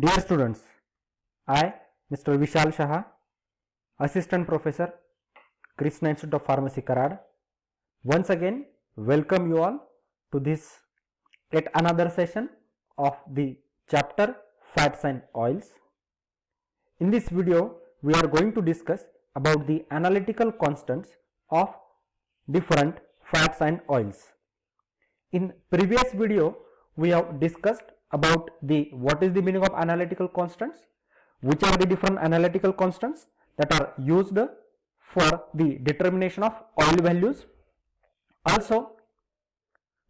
Dear students, I, Mr. Vishal Shah, Assistant Professor, Krishna Institute of Pharmacy, Karad, once again welcome you all to this yet another session of the chapter Fats and Oils. In this video, we are going to discuss about the analytical constants of different fats and oils. In previous video, we have discussed about what is the meaning of analytical constants, which are the different analytical constants that are used for the determination of oil values. Also,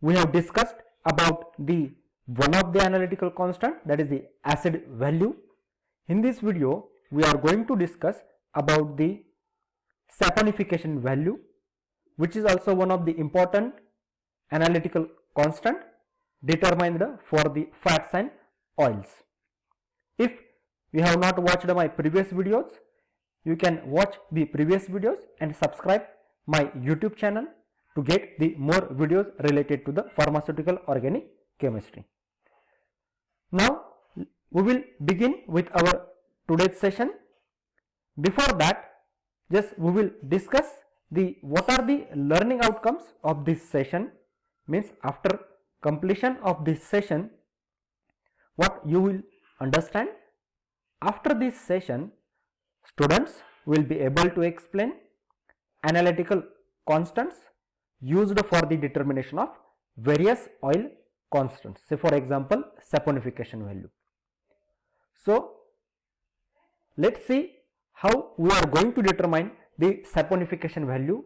we have discussed about one of the analytical constant, that is the acid value. In this video, we are going to discuss about the saponification value, which is also one of the important analytical constant determined for the fats and oils. If you have not watched my previous videos, you can watch the previous videos and subscribe my YouTube channel to get the more videos related to the pharmaceutical organic chemistry. Now we will begin with our today's session. Before that, just we will discuss what are the learning outcomes of this session. Means after completion of this session, what you will understand. After this session, students will be able to explain analytical constants used for the determination of various oil constants. Say for example, saponification value. So let's see how we are going to determine the saponification value.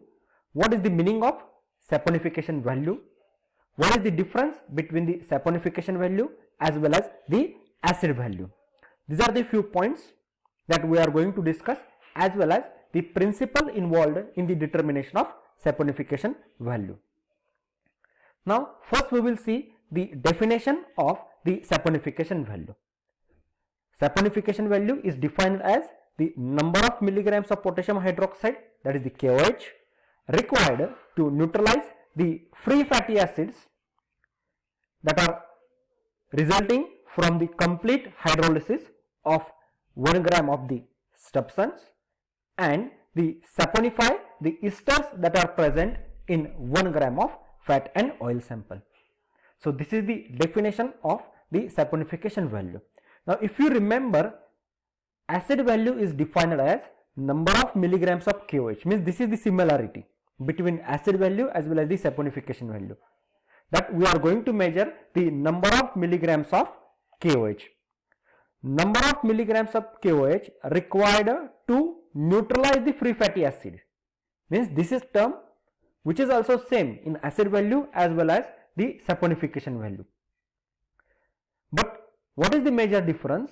What is the meaning of saponification value? What is the difference between the saponification value as well as the acid value? These are the few points that we are going to discuss, as well as the principle involved in the determination of saponification value. Now first we will see the definition of the saponification value. Saponification value is defined as the number of milligrams of potassium hydroxide, that is the KOH, required to neutralize the free fatty acids that are resulting from the complete hydrolysis of 1 gram of the substance and the saponify the esters that are present in 1 gram of fat and oil sample. So this is the definition of the saponification value. Now if you remember, acid value is defined as number of milligrams of KOH, means this is the similarity between acid value as well as the saponification value, that we are going to measure the number of milligrams of KOH. Number of milligrams of KOH required to neutralize the free fatty acid, means this is term which is also same in acid value as well as the saponification value. But what is the major difference?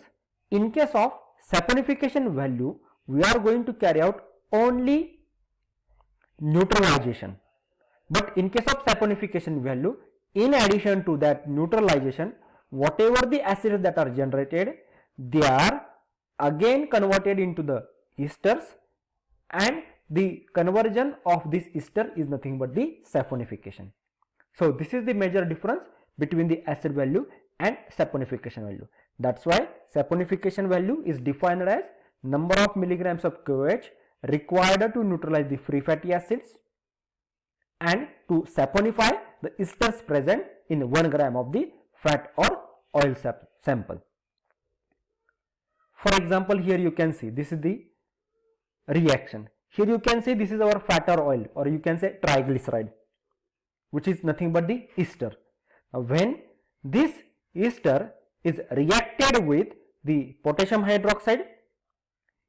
In case of saponification value, we are going to carry out only neutralization, but in case of saponification value, in addition to that neutralization, whatever the acids that are generated, they are again converted into the esters, and the conversion of this ester is nothing but the saponification. So this is the major difference between the acid value and saponification value. That's why saponification value is defined as number of milligrams of KOH required to neutralize the free fatty acids and to saponify the esters present in 1 gram of the fat or oil sample. For example, here you can see this is the reaction. Here you can see this is our fat or oil, or you can say triglyceride, which is nothing but the ester. Now when this ester is reacted with the potassium hydroxide,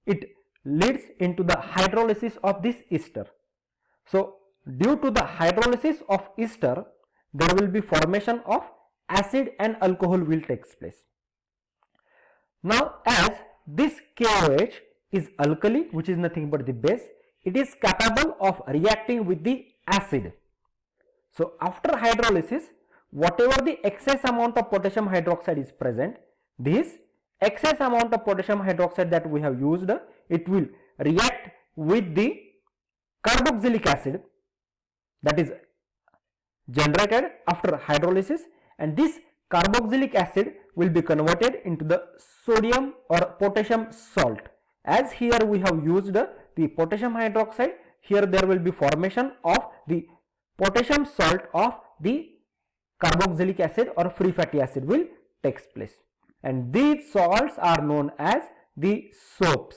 it leads into the hydrolysis of this ester. So due to the hydrolysis of ester, there will be formation of acid and alcohol will takes place. Now as this KOH is alkali, which is nothing but the base, it is capable of reacting with the acid. So after hydrolysis, whatever the excess amount of potassium hydroxide is present, this excess amount of potassium hydroxide that we have used, it will react with the carboxylic acid that is generated after hydrolysis, and this carboxylic acid will be converted into the sodium or potassium salt. As here we have used the potassium hydroxide, here there will be formation of the potassium salt of the carboxylic acid or free fatty acid will takes place, and these salts are known as the soaps.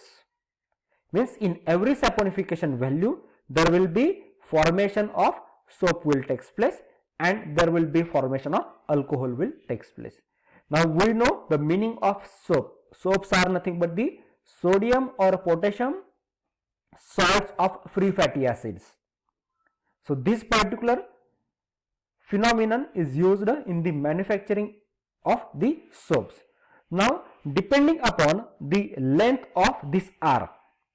Means in every saponification value there will be formation of soap will takes place and there will be formation of alcohol will takes place. Now we know the meaning of soap. Soaps are nothing but the sodium or potassium salts of free fatty acids. So this particular phenomenon is used in the manufacturing of the soaps. Now depending upon the length of this R,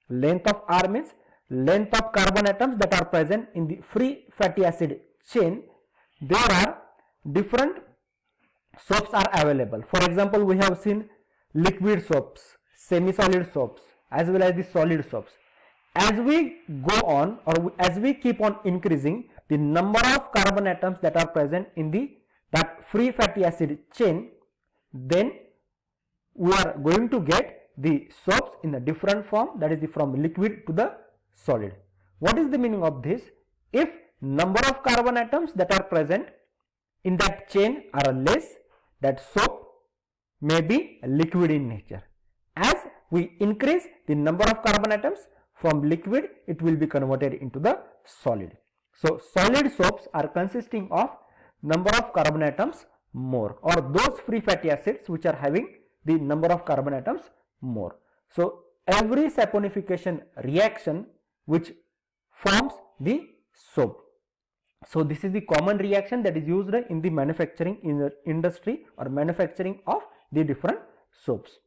length of R means length of carbon atoms that are present in the free fatty acid chain, there are different soaps are available. For example, we have seen liquid soaps, semi-solid soaps as well as the solid soaps. As we go on or as we keep on increasing the number of carbon atoms that are present in that free fatty acid chain, then we are going to get the soaps in a different form, that is from liquid to the solid. What is the meaning of this? If number of carbon atoms that are present in that chain are less, that soap may be liquid in nature. As we increase the number of carbon atoms from liquid, it will be converted into the solid. So solid soaps are consisting of number of carbon atoms more, or those free fatty acids which are having the number of carbon atoms more. So every saponification reaction which forms the soap. So this is the common reaction that is used in the manufacturing industry or manufacturing of the different soaps.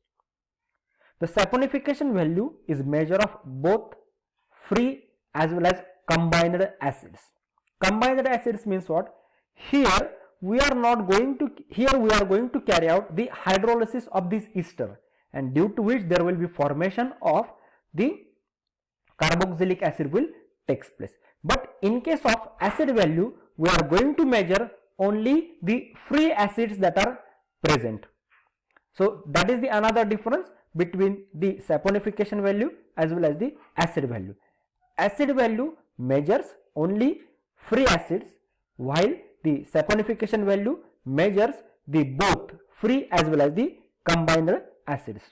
The saponification value is measure of both free as well as combined acids. Combined acids means what? Here we are going to carry out the hydrolysis of this ester, and due to which there will be formation of the carboxylic acid will takes place. But in case of acid value, we are going to measure only the free acids that are present. So that is the another difference between the saponification value as well as the acid value. Acid value measures only free acids, while the saponification value measures the both free as well as the combined acids.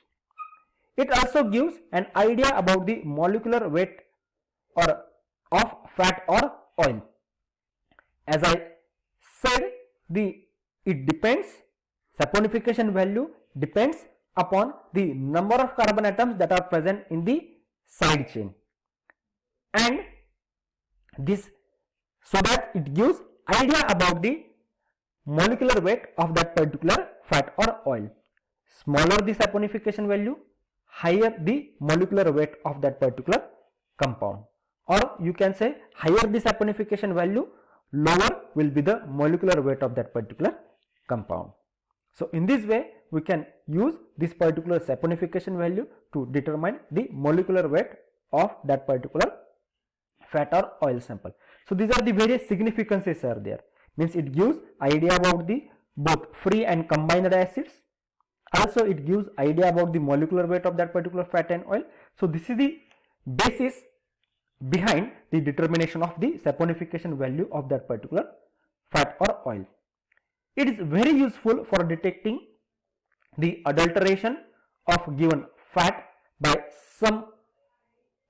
It also gives an idea about the molecular weight or of fat or oil. As I said, it depends, saponification value depends upon the number of carbon atoms that are present in the side chain, and this, so that it gives idea about the molecular weight of that particular fat or oil. Smaller the saponification value, higher the molecular weight of that particular compound, or you can say higher the saponification value, lower will be the molecular weight of that particular compound. So in this way we can use this particular saponification value to determine the molecular weight of that particular fat or oil sample. So these are the various significances are there. Means it gives idea about the both free and combined acids. Also it gives idea about the molecular weight of that particular fat and oil. So this is the basis behind the determination of the saponification value of that particular fat or oil. It is very useful for detecting the adulteration of given fat by some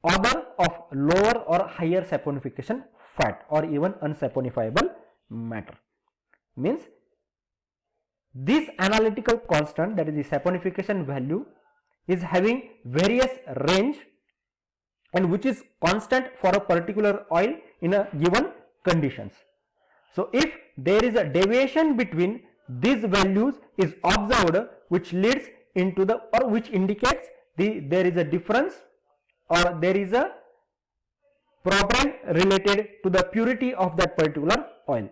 other of lower or higher saponification fat or even unsaponifiable matter. Means this analytical constant, that is the saponification value, is having various range and which is constant for a particular oil in a given conditions. So if there is a deviation between these values is observed, which leads into the, or which indicates there is a difference or there is a problem related to the purity of that particular oil.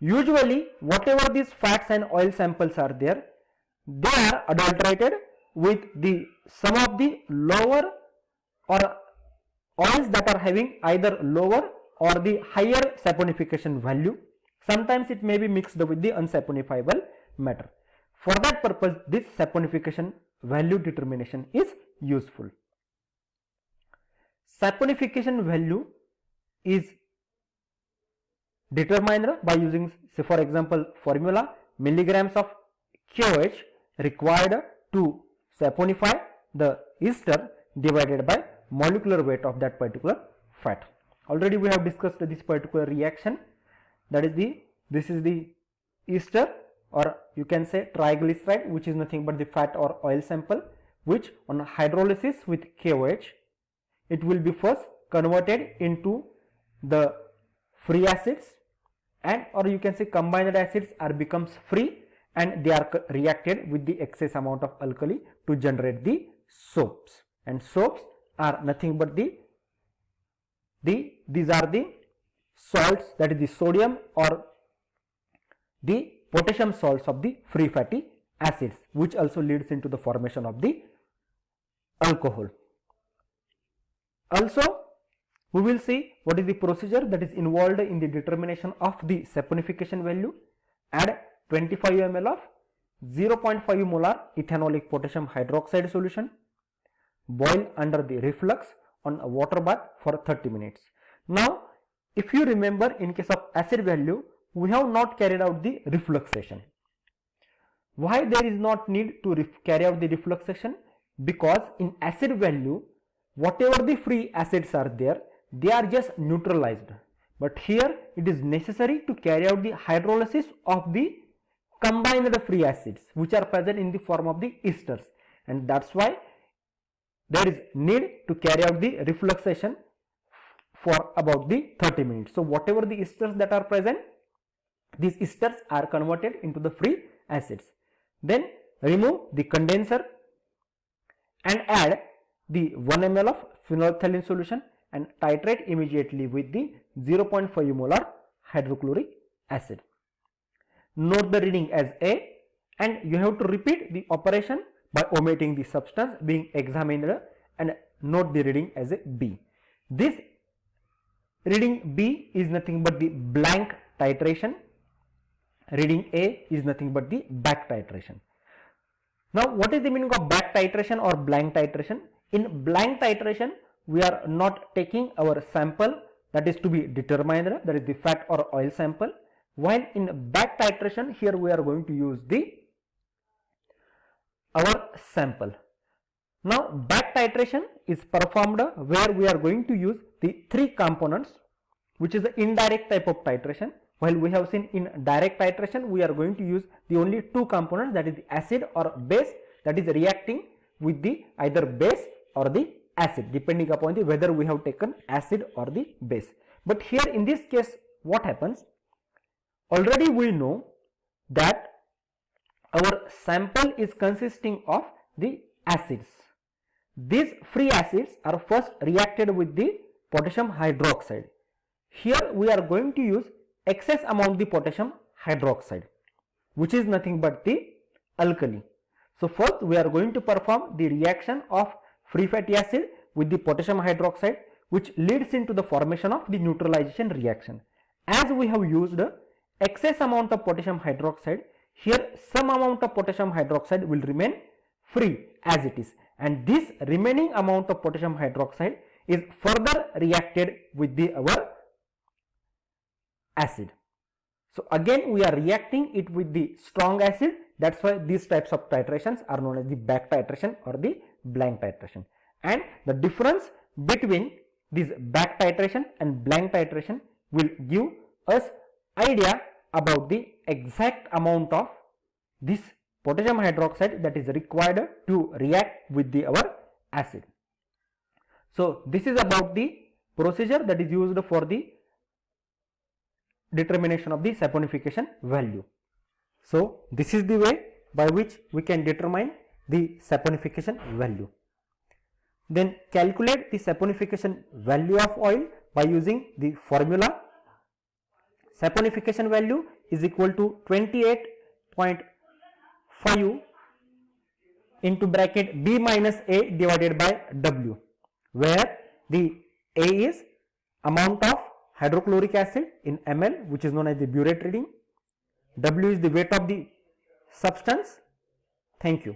Usually whatever these fats and oil samples are there, they are adulterated with some of the lower or oils that are having either lower or the higher saponification value. Sometimes it may be mixed with the unsaponifiable matter. For that purpose, this saponification value determination is useful. Saponification value is determined by using, say for example, formula milligrams of KOH required to saponify the ester divided by molecular weight of that particular fat. Already we have discussed this particular reaction, that is this is the ester, or you can say triglyceride, which is nothing but the fat or oil sample, which on hydrolysis with KOH, it will be first converted into the free acids, and or you can say combined acids are becomes free, and they are reacted with the excess amount of alkali to generate the soaps. And soaps are nothing but these are the salts, that is the sodium or the potassium salts of the free fatty acids, which also leads into the formation of the alcohol. Also, we will see what is the procedure that is involved in the determination of the saponification value. Add 25 ml of 0.5 molar ethanolic potassium hydroxide solution. Boil under the reflux on a water bath for 30 minutes. Now, if you remember, in case of acid value, we have not carried out the refluxation. Why there is not need to carry out the refluxation? Because in acid value, whatever the free acids are there, they are just neutralized. But here it is necessary to carry out the hydrolysis of the combined free acids, which are present in the form of the esters, and that's why there is need to carry out the refluxation for about the 30 minutes. So whatever the esters that are present, these esters are converted into the free acids. Then remove the condenser and add the 1 ml of phenolphthalein solution and titrate immediately with the 0.5 molar hydrochloric acid. Note the reading as A, and you have to repeat the operation by omitting the substance being examined, and note the reading as a B. This reading B is nothing but the blank titration. Reading A is nothing but the back titration. Now, what is the meaning of back titration or blank titration? In blank titration, we are not taking our sample that is to be determined, that is the fat or oil sample, while in back titration, here we are going to use our sample. Now, back titration is performed where we are going to use the three components, which is the indirect type of titration. While we have seen in direct titration, we are going to use the only two components, that is the acid or base, that is reacting with the either base or the acid, depending upon the whether we have taken acid or the base. But here in this case, what happens? Already we know that our sample is consisting of the acids. These free acids are first reacted with the potassium hydroxide. Here we are going to use excess amount of the potassium hydroxide, which is nothing but the alkali. So first we are going to perform the reaction of free fatty acid with the potassium hydroxide, which leads into the formation of the neutralization reaction. As we have used excess amount of potassium hydroxide, here some amount of potassium hydroxide will remain free as it is, and this remaining amount of potassium hydroxide is further reacted with our acid. So again we are reacting it with the strong acid. That's why these types of titrations are known as the back titration or the blank titration. And the difference between this back titration and blank titration will give us idea about the exact amount of this potassium hydroxide that is required to react with our acid. So this is about the procedure that is used for the determination of the saponification value. So this is the way by which we can determine the saponification value. Then calculate the saponification value of oil by using the formula. Saponification value is equal to 28.5 into bracket B minus A divided by W, where the A is amount of hydrochloric acid in ml, which is known as the burette reading. W is the weight of the substance. Thank you.